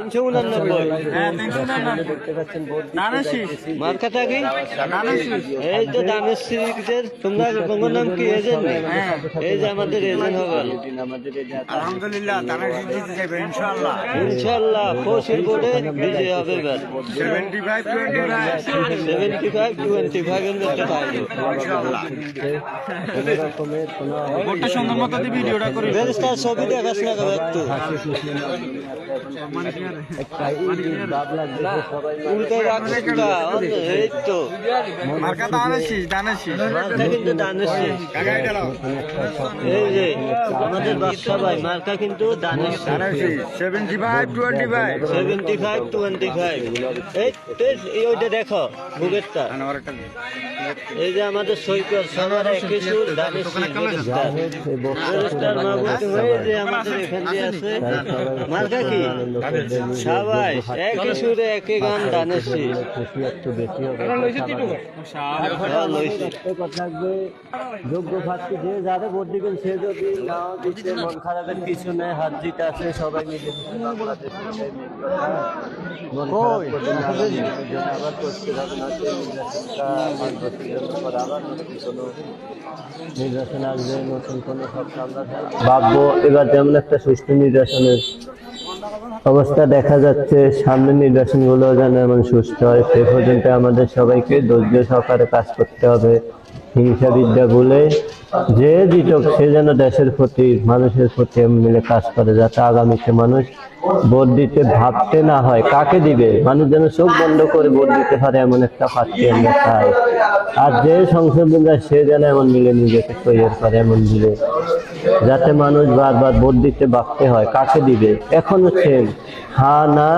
389। মার্কাটা কি? এই তো দানের শীষের। তোমরা তোমার নাম কি? এজেন্ট? এই যে আমাদের এজেন্ট হবেন আলহামদুলিল্লাহ, দানের শীষ জিতে যাবে ইনশাআল্লাহ। ইনশাআল্লাহ। ফসির বোর্ডে বিজয় হবে এবার। 75-25 এর মধ্যে পাইবে ইনশাআল্লাহ। ভোটটা সুন্দর মতো দিয়ে ভিডিওটা করে বেরেস্তার ছবি দেখাস না কেন একটু? উল্টে রাখছিস না। এই তো মার্কা দানের শীষ, দানের শীষ। মার্কা কিন্তু দানের শীষ। এই যে আমাদের বাদশা ভাই, মার্কা কিন্তু দানের শীষ। দানের শীষ 75-25। 75-25। এই ওইটা দেখো বুকেরটা। এই যে আমাদের সৈকত সবার একই সুর, দানের শীষ। বেরেস্তার মাহবুব হয়ে যে আমাদের এখান দিয়ে আছে। মার্কা কি? সবাই একই সুরে একই গান, দানের শীষ। যোগ্য প্রার্থী যে যারা ভোট দিবেন, সে যদি নাও দিচ্ছে, মন খারাপের কিছু নেই, হাত জিতে আছে, সবাই মিলে আবার করতে হবে না। নির্বাচন আসবে, নতুন কোনো সব আমরা ভাববো এবার যেমন একটা সুষ্ঠু নির্বাচনের অবস্থা দেখা যাচ্ছে। সামনের নির্বাচন গুলো যেন এমন সুস্থ হয়, সে পর্যন্ত আমাদের সবাইকে ধৈর্য সহকারে কাজ করতে হবে। হিংসা বিদ্যা বলে যে জিতক, সে যেন দেশের প্রতি, মানুষের প্রতি মিলে কাজ করে, যাতে আগামীতে মানুষ ভোট দিতে ভাবতে না হয় কাকে দিবে। মানুষ যেন চোখ বন্ধ করে ভোট দিতে পারে, এমন একটা প্রার্থী আমরা চাই। আর যে সংসদ সে যেন এমন মিলে নিজেকে তৈরি করে, এমন মিলে যাতে মানুষ বারবার ভোট দিতে ভাবতে হয় কাকে দিবে। এখন হচ্ছে হ্যাঁ না